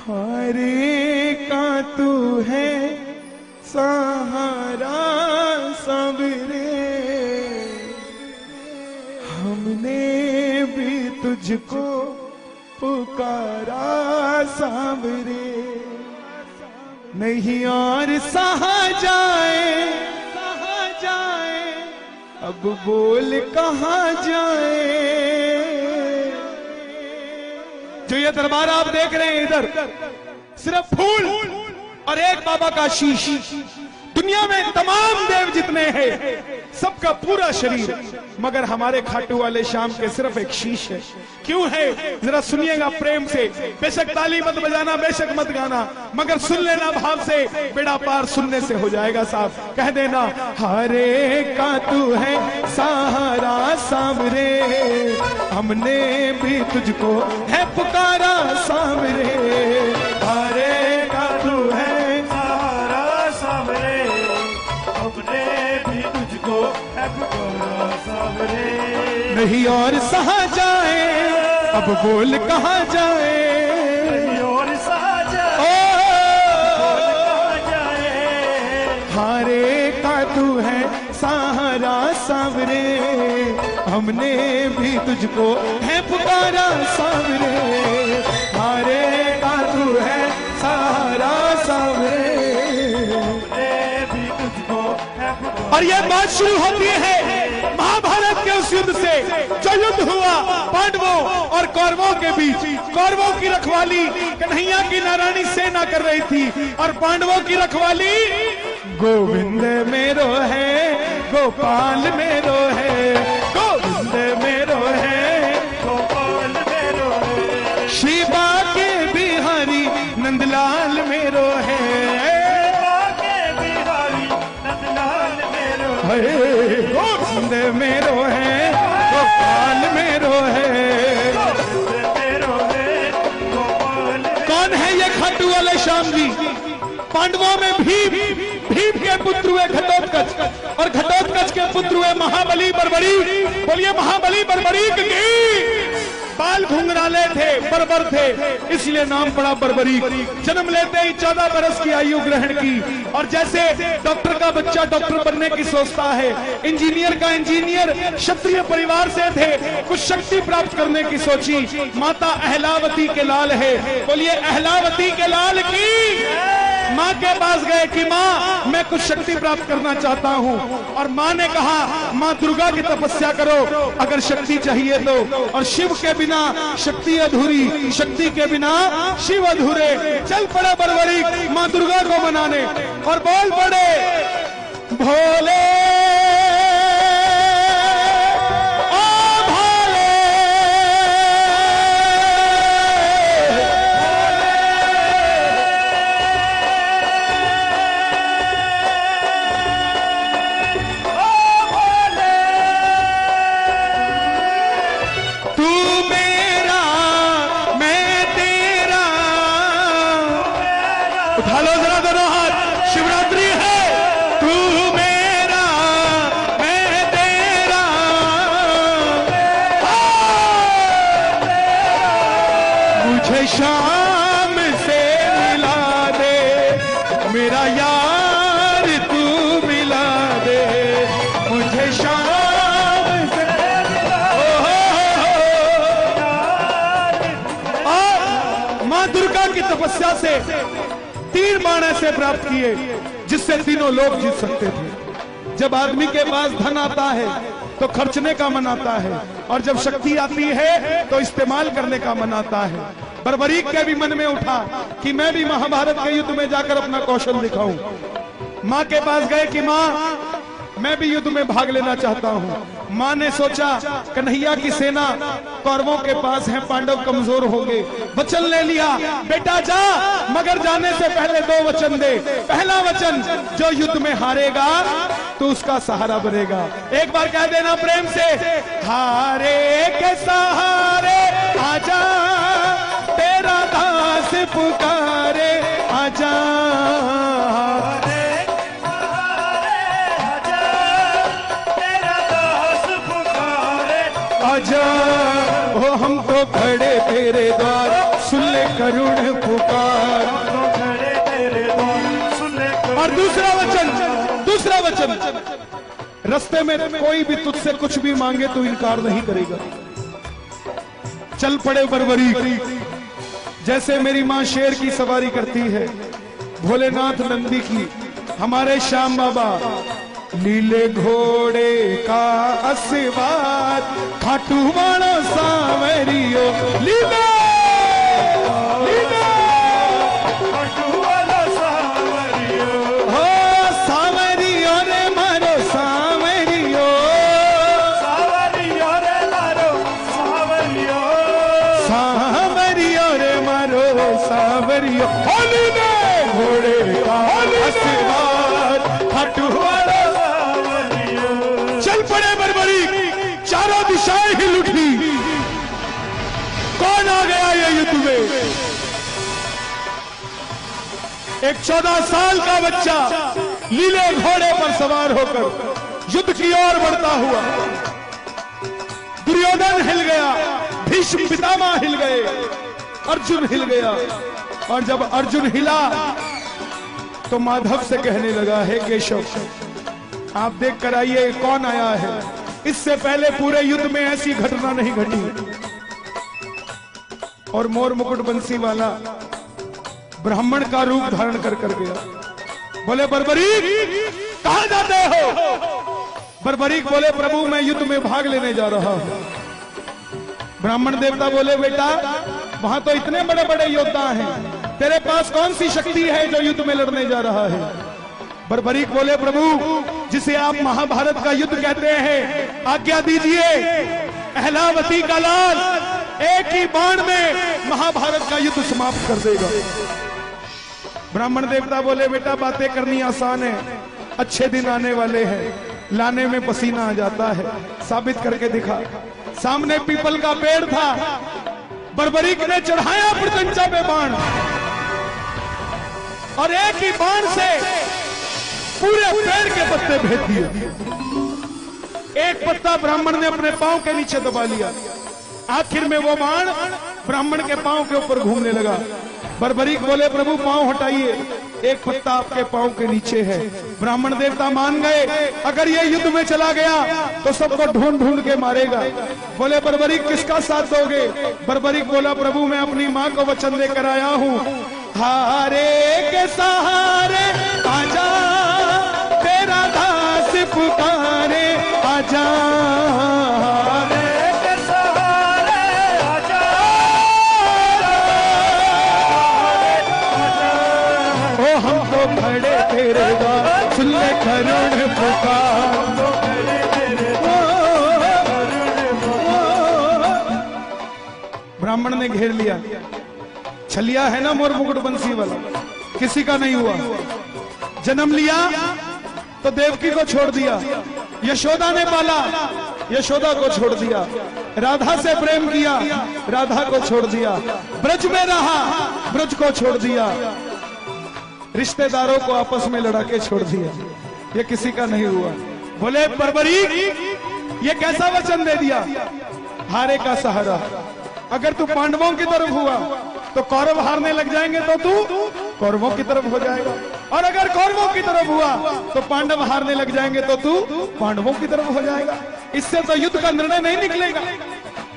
हारे का तू है सहारा सबरे, हमने भी तुझको पुकारा सावरे। नहीं और सहा जाए अब बोल कहाँ जाए। जो ये दरबार आप देख रहे हैं इधर सिर्फ फूल और एक बाबा का शीश, दुनिया में तमाम देव जितने हैं सबका पूरा शरीर, मगर हमारे खाटू वाले श्याम के सिर्फ एक शीश है। क्यों है जरा सुनिएगा प्रेम से, बेशक ताली मत बजाना, बेशक मत गाना, मगर सुन लेना भाव से, बेड़ा पार सुनने से हो जाएगा साफ। कह देना हारे का तू है सहारा सावरे, हमने भी तुझको है पुकारा सावरे। हारे का तू है सहारा सावरे, हमने भी तुझको है पुकारा सावरे। नहीं और सहा जाए अब बोल कहाँ जाए। नहीं और सहा जाए बोल कहाँ जाए। हारे का तू है सहारा सावरे, हमने भी तुझको है पुकारा सावरे। हारे का तू है सहारा सावरे, हमने भी तुझको है पुकारा। और ये बात शुरू होती है महाभारत के उस युद्ध से जो युद्ध हुआ पांडवों और कौरवों के बीच। कौरवों की रखवाली कन्हैया की नारायणी सेना कर रही थी और पांडवों की रखवाली गोविंद मेरो है, गोपाल मेरो है, गोविंद मेरो है, गोपाल मेरो है। श्री बाके बिहारी नंदलाल मेरो है, बाके बिहारी नंदलाल मेरो गोविंद मेरो है, गोपाल मेरो है। मेरो है, गोपाल। कौन है ये खाटू वाले श्याम जी? पांडवों में भीम के पुत्र हुए घटोत्कच और घटोत्कच के पुत्र हुए महाबली बर्बरीक। बोलिए महाबली बर्बरीक की। बाल घुंघराले थे, बर्बर थे, इसलिए नाम पड़ा बर्बरीक। जन्म लेते ही 14 बरस की आयु ग्रहण की, और जैसे डॉक्टर का बच्चा डॉक्टर बनने की सोचता है, इंजीनियर का इंजीनियर क्षत्रिय परिवार से थे, कुछ शक्ति प्राप्त करने की सोची। माता अहलावती के लाल है, बोलिए अहलावती के लाल की। माँ के पास गए कि माँ मैं कुछ शक्ति प्राप्त करना चाहता हूँ, और माँ ने कहा माँ दुर्गा की तपस्या करो अगर शक्ति चाहिए तो, और शिव के बिना शक्ति अधूरी, शक्ति के बिना शिव अधूरे। चल पड़े बर्बरीक माँ दुर्गा को मनाने और बोल पड़े भोले शाम से मिला दे, मेरा यार तू मिला दे मुझे शाम से। माँ दुर्गा की तपस्या से 3 बाण ऐसे प्राप्त किए जिससे तीनों लोग जीत सकते थे। जब आदमी के पास धन आता है तो खर्चने का मन आता है, और जब शक्ति आती है तो इस्तेमाल करने का मन आता है। बर्बरीक के भी मन में उठा कि मैं भी महाभारत के युद्ध में जाकर अपना कौशल दिखाऊं। माँ के पास गए कि माँ मैं भी युद्ध में भाग लेना चाहता हूँ। माँ ने सोचा कन्हैया की सेना कौरवों के पास है, पांडव कमजोर हो गए। वचन ले लिया बेटा जा, मगर जाने से पहले 2 वचन दे। पहला वचन जो युद्ध में हारेगा तो उसका सहारा बनेगा। एक बार कह देना प्रेम से, हारे के सहारे आजा तेरा दास पुकारे आजा। आजा ओ हम तो खड़े तेरे द्वार, सुन ले करुण पुकार। खड़े तेरे द्वार सुन ले और दूसरा वचन रास्ते में कोई भी तुझसे कुछ भी मांगे तो इनकार नहीं करेगा। चल पड़े बरबरी, जैसे मेरी मां शेर की सवारी करती है, भोलेनाथ नंदी की हमारे श्याम बाबा लीले घोड़े का असवार, खाटू मानो सावरियो लीले घोड़े का आशीर्वाद, खाटू वाला चल पड़े बरबरी, चारों दिशाएं हिल उठी। कौन आ गया ये युद्ध में? एक 14 साल का बच्चा लीले घोड़े पर सवार होकर युद्ध की ओर बढ़ता हुआ। दुर्योधन हिल गया, भीष्म पितामह हिल गए, अर्जुन हिल गया। और जब अर्जुन हिला तो माधव से कहने लगा, हे केशव आप देख कर आइए कौन आया है। इससे पहले पूरे युद्ध में ऐसी घटना नहीं घटी। और मोर मुकुट बंसी वाला ब्राह्मण का रूप धारण कर गया। बोले बरबरीक कहां जाते हो? बरबरीक बोले प्रभु मैं युद्ध में भाग लेने जा रहा हूं। ब्राह्मण देवता बोले बेटा वहां तो इतने बड़े बड़े योद्धा हैं, तेरे पास कौन सी शक्ति है जो युद्ध में लड़ने जा रहा है? बरबरीक बोले प्रभु जिसे आप महाभारत का युद्ध कहते हैं, आज्ञा दीजिए अहलावती का लाल एक ही बाण में महाभारत का युद्ध समाप्त कर देगा। ब्राह्मण देवता बोले बेटा बातें करनी आसान है, अच्छे दिन आने वाले हैं, लाने में पसीना आ जाता है, साबित करके दिखा। सामने पीपल का पेड़ था, बरबरीक ने चढ़ाया प्रत्यंचा पे बाण और एक ही बाण से पूरे पेड़ के पत्ते भेज दिए। एक पत्ता ब्राह्मण ने अपने पांव के नीचे दबा लिया। आखिर में वो बाण ब्राह्मण के पांव के ऊपर घूमने लगा। बरबरीक बोले प्रभु पांव हटाइए, एक पत्ता आपके पांव के नीचे है। ब्राह्मण देवता मान गए, अगर ये युद्ध में चला गया तो सबको ढूंढ ढूंढ के मारेगा। बोले बरबरीक किसका साथ दोगे? बरबरीक बोला प्रभु मैं अपनी मां को वचन देकर आया हूं, हारे के सहारे आजा तेरा दास पुकारे, आजा के सहारे आजा, ओ हम तो खड़े तेरे द्वार सुन ले करुण पुकार। ब्राह्मण ने घेर लिया, छलिया है ना मोर मुकुट बंसी वाला, किसी का नहीं हुआ। जन्म लिया तो देवकी को छोड़ दिया, यशोदा ने पाला, यशोदा को छोड़ दिया। राधा से प्रेम किया, राधा को छोड़ दिया। ब्रज में रहा, ब्रज को छोड़ दिया। रिश्तेदारों को आपस में लड़ा के छोड़ दिया, ये किसी का नहीं हुआ। बोले बरबरीक ये कैसा वचन दे दिया? हारे का सहारा। अगर तू पांडवों की तरफ हुआ तो कौरव हारने लग जाएंगे तो तू कौरवों की तरफ हो जाएगा, और अगर कौरवों की तरफ हुआ तो पांडव हारने लग जाएंगे तो तू पांडवों की तरफ हो जाएगा। इससे तो युद्ध का निर्णय नहीं निकलेगा।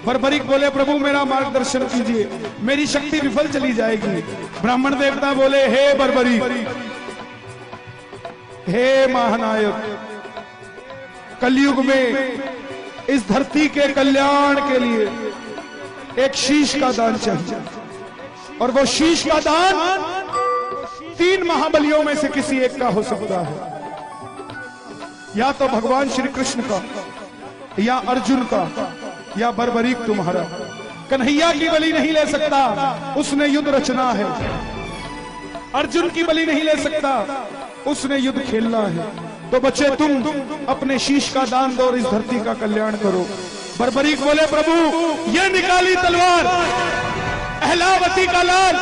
बरबरीक बोले प्रभु मेरा मार्गदर्शन कीजिए, मेरी शक्ति विफल चली जाएगी। ब्राह्मण देवता बोले हे बरबरीक, हे महानायक, कलयुग में इस धरती के कल्याण के लिए एक शीश का दान चाहिए, और वो शीश का दान 3 महाबलियों में से किसी एक का हो सकता है। या तो भगवान श्री कृष्ण का, या अर्जुन का, या बरबरीक तुम्हारा। कन्हैया की बलि नहीं ले सकता, उसने युद्ध रचना है। अर्जुन की बलि नहीं ले सकता, उसने युद्ध खेलना है। तो बच्चे तुम अपने शीश का दान दो और इस धरती का कल्याण करो। बरबरीक बोले प्रभु ये निकाली तलवार अहलावती का लाल,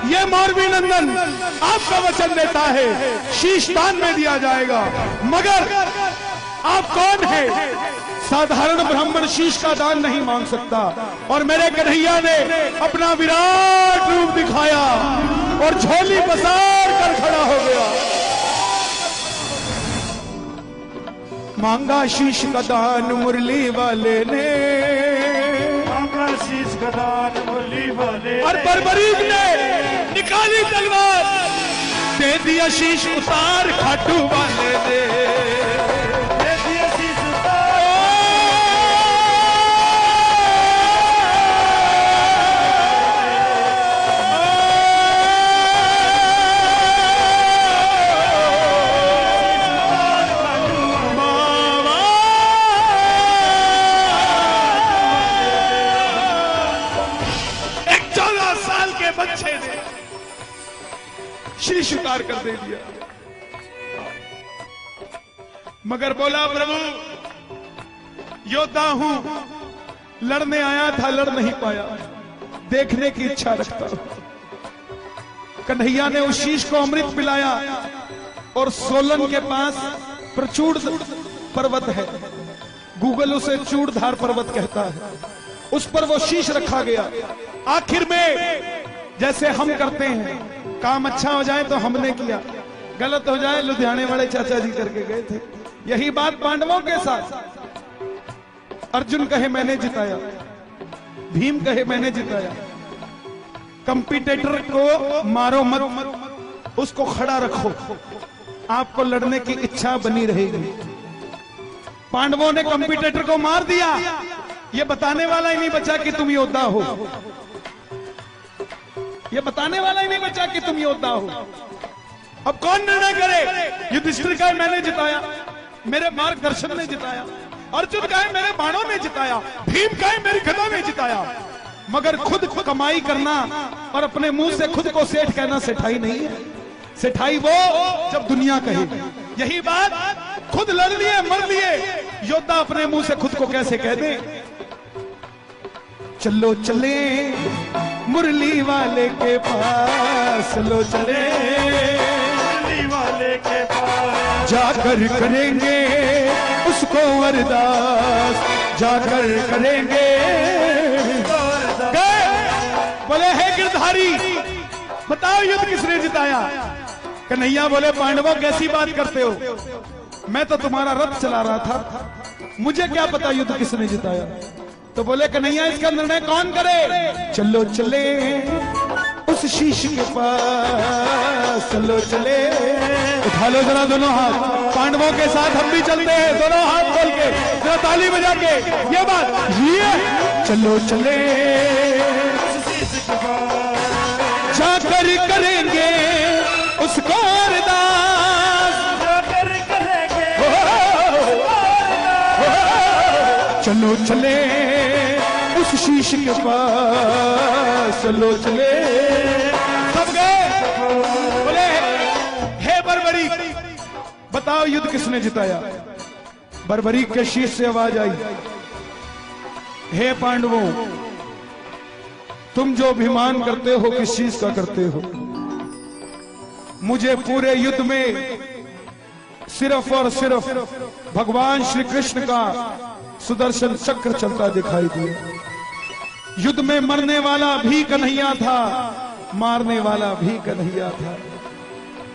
ये मौरवी नंदन आपका वचन देता है शीश दान में दिया जाएगा। मगर आप कौन है? साधारण ब्राह्मण शीश का दान नहीं मांग सकता। और मेरे कन्हैया ने अपना विराट रूप दिखाया और झोली पसार कर खड़ा हो गया। मांगा शीश का दान मुरली वाले ने, मांगा शीश का दान मुरली वाले, और बर्बरीक ने निकाली तलवार, दे दिया शीश उतार खाटू वाले ने, दे दिया शीश उतार। बच्चे ने शीश उतार कर दे दिया, मगर बोला प्रभु योद्धा हूं, लड़ने आया था लड़ नहीं पाया, देखने की इच्छा रखता हूं। कन्हैया ने उस शीश को अमृत पिलाया और सोलन के पास प्रचूड़ पर्वत है, गूगल उसे चूड़धार पर्वत कहता है, उस पर वो शीश रखा गया। आखिर में जैसे हम करते हैं, काम अच्छा हो जाए तो हमने किया, गलत हो जाए लुधियाने वाले चाचा जी करके गए थे। यही बात पांडवों के साथ। अर्जुन कहे मैंने जिताया, भीम कहे मैंने जिताया। कंपटीटर को मारो मत, उसको खड़ा रखो, आपको लड़ने की इच्छा बनी रहेगी। पांडवों ने कंपटीटर को मार दिया, ये बताने वाला ही नहीं बचा कि तुम योद्धा हो, ये बताने वाला ही नहीं बचा कि तुम योद्धा हो। अब कौन निर्णय करे? युधिष्ठिर का मैंने जिताया, मेरे मार्गदर्शन ने जिताया, अर्जुन का मेरे बाणों ने जिताया, भीम का मेरी गदा ने जिताया। मगर खुद कमाई करना और अपने मुंह से खुद को सेठ कहना सेठाई नहीं है। सेठाई वो जब दुनिया कहे। यही बात खुद लड़ लिए मर लिए योद्धा अपने मुंह से खुद को कैसे कह दे। चलो चले मुरली वाले के पास, चलो चले मुरली वाले के पास, जाकर करेंगे उसको अरदास, जाकर करेंगे। बोले हे गिरधारी बताओ युद्ध किसने जिताया? कन्हैया बोले पांडवों कैसी बात करते हो, मैं तो तुम्हारा रथ चला रहा था, मुझे क्या पता युद्ध किसने जिताया। तो बोले कन्हैया इसका निर्णय कौन करे? चलो चले उस शीश के पास, चलो चले। उठा लो जरा दोनों हाथ, पांडवों के साथ हम भी चलते हैं, दोनों हाथ खोल के जरा ताली बजा के ये बात ये चलो चले जाकर करेंगे उसको अरदास, जाकर करेंगे चलो चले उस शीश के पास, चलो चले। सब गए। बोले हे बर्बरीक बताओ युद्ध किसने जिताया? बर्बरीक के शीश से आवाज आई, हे पांडवों तुम जो अभिमान करते हो किस चीज का करते हो? मुझे पूरे युद्ध में सिर्फ और सिर्फ भगवान श्री कृष्ण का सुदर्शन चक्र चलता दिखाई दिया। युद्ध में मरने वाला भी कन्हैया था, मारने वाला भी कन्हैया था।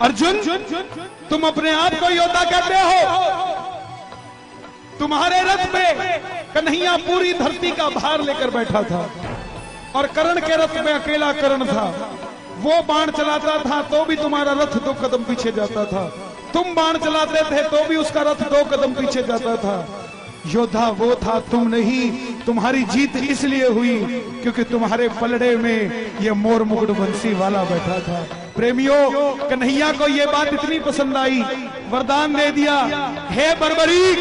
अर्जुन तुम अपने आप को योद्धा कहते हो, तुम्हारे रथ पे कन्हैया पूरी धरती का भार लेकर बैठा था और कर्ण के रथ में अकेला कर्ण था। वो बाण चलाता था तो भी तुम्हारा रथ 2 कदम पीछे जाता था, तुम बाण चलाते थे तो भी उसका रथ 2 कदम पीछे जाता था। योद्धा वो था, तुम नहीं। तुम्हारी जीत इसलिए हुई क्योंकि तुम्हारे पलड़े में ये मोर मुकुट बंसी वाला बैठा था। प्रेमियों कन्हैया को ये बात इतनी पसंद आई, वरदान दे दिया, हे बर्बरीक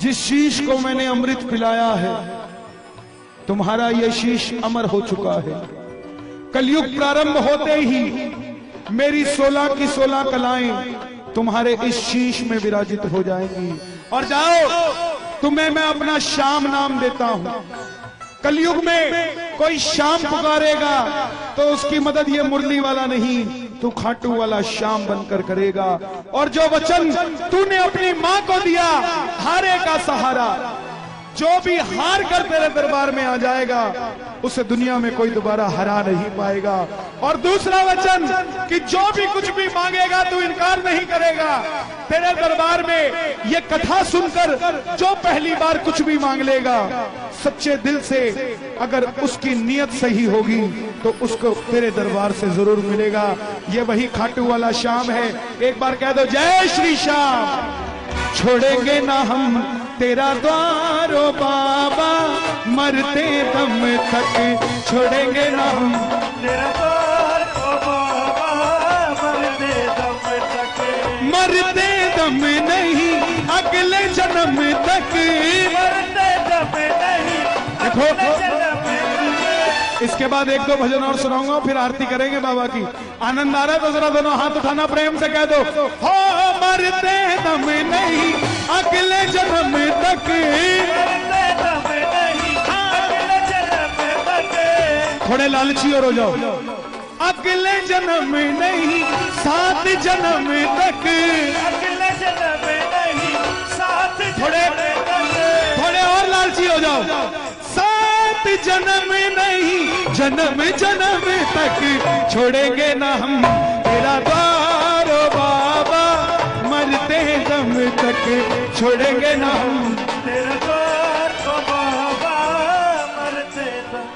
जिस शीश को मैंने अमृत पिलाया है तुम्हारा यह शीश अमर हो चुका है। कलयुग प्रारंभ होते ही मेरी 16 की 16 कलाएं तुम्हारे इस शीश में विराजित हो जाएंगी। और जाओ तुम्हें मैं अपना श्याम नाम देता हूं, कलयुग में कोई श्याम पुकारेगा तो उसकी मदद ये मुरली वाला नहीं, तू खाटू वाला श्याम बनकर करेगा। और जो वचन तूने अपनी मां को दिया, हारे का सहारा, जो भी हार कर तेरे दरबार में आ जाएगा उसे दुनिया में कोई दोबारा हरा नहीं पाएगा। और दूसरा वचन कि जो भी कुछ भी मांगेगा तू इनकार नहीं करेगा। तेरे दरबार में ये कथा सुनकर जो पहली बार कुछ भी मांग लेगा, सच्चे दिल से, अगर उसकी नीयत सही होगी तो उसको तेरे दरबार से जरूर मिलेगा। ये वही खाटू वाला श्याम है। एक बार कह दो जय श्री श्याम। छोड़ेंगे ना हम तेरा द्वार ओ बाबा, मरते दम तक छोड़ेंगे ना हम तेरा द्वार ओ बाबा, मरते दम तक, मरते दम नहीं अगले जन्म तक, मरते दम नहीं अगले जन्म तक। इसके बाद एक दो भजन और सुनाऊंगा, फिर आरती करेंगे बाबा की। आनंद आ रहा है तो जरा दोनों हाथ उठाना, प्रेम से कह दो हो मरते दम नहीं अगले जन्म तक, मरते दम नहीं अगले जन्म तक। थोड़े लालची और हो जाओ। अगले जन्म नहीं 7 जन्म तक, अगले जन्म नहीं 7 थोड़े और लालची हो जाओ। 7 जन्म नहीं जन्म जन्म तक छोड़ेंगे ना हम तेरा द्वार ओ बाबा, मरते दम तक छोड़ेंगे ना हम तेरा द्वार ओ बाबा, मरते दम।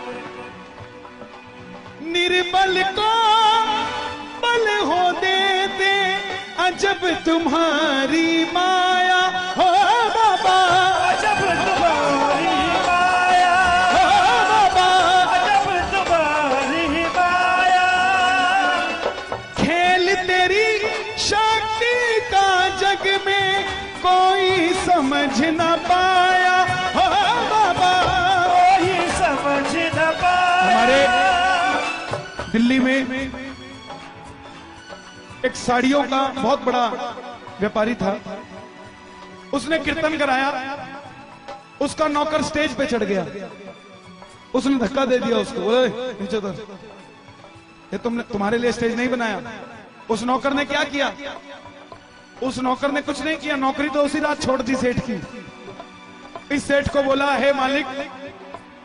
निर्बल को बल हो देते अजब तुम्हारी माया हो बाबा, अजब तुम्हारी माया, हो बाबा, अजब तुम्हारी माया। खेल तेरी शक्ति का जग में कोई समझ न पाया हो बाबा। कोई समझ न पाया। हमारे दिल्ली में एक साड़ियों का बहुत बड़ा व्यापारी था, उसने कीर्तन कराया, उसका नौकर स्टेज पे चढ़ गया, उसने धक्का दे दिया उसको, ओए नीचे उतर, ये तुम्हारे लिए स्टेज नहीं बनाया। उस नौकर ने क्या किया? उस नौकर ने कुछ नहीं किया, नौकरी तो उसी रात छोड़ दी सेठ की। इस सेठ को बोला, हे मालिक,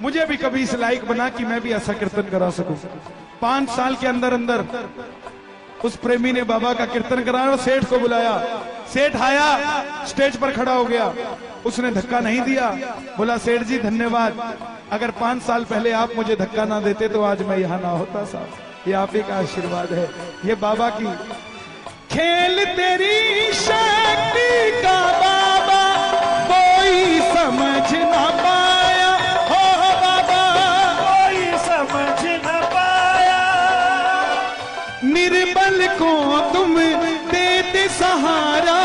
मुझे भी कभी इस लायक बना कि मैं भी ऐसा कीर्तन करा सकूं। 5 साल के अंदर अंदर उस प्रेमी ने बाबा का कीर्तन कराया और सेठ को बुलाया। सेठ आया, स्टेज पर खड़ा हो गया, उसने धक्का नहीं दिया, बोला सेठ जी धन्यवाद, अगर 5 साल पहले आप मुझे धक्का ना देते तो आज मैं यहां ना होता साहब। ये आप ही का आशीर्वाद है, ये बाबा की खेल तेरी शक्ति का बाबा कोई समझ ना पाया हो बाबा, कोई समझ न पाया। निर्बल को तुम देते सहारा,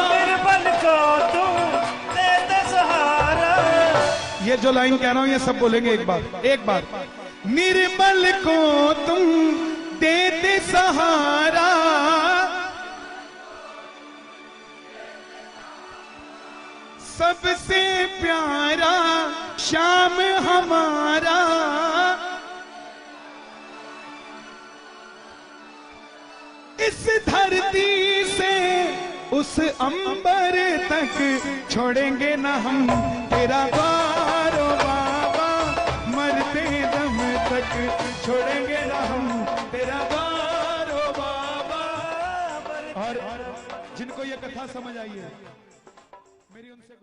निर्बल को तुम देते सहारा। ये जो लाइन कह रहा हूं ये सब बोलेंगे एक बार। निर्बल को तुम देते सहारा, सबसे प्यारा श्याम हमारा, इस धरती से उस अंबर तक छोड़ेंगे ना हम तेरा द्वार ओ बाबा, मरते दम तक छोड़ेंगे ना हम तेरा द्वार ओ बाबा। और जिनको ये कथा समझ आई है मेरी उनसे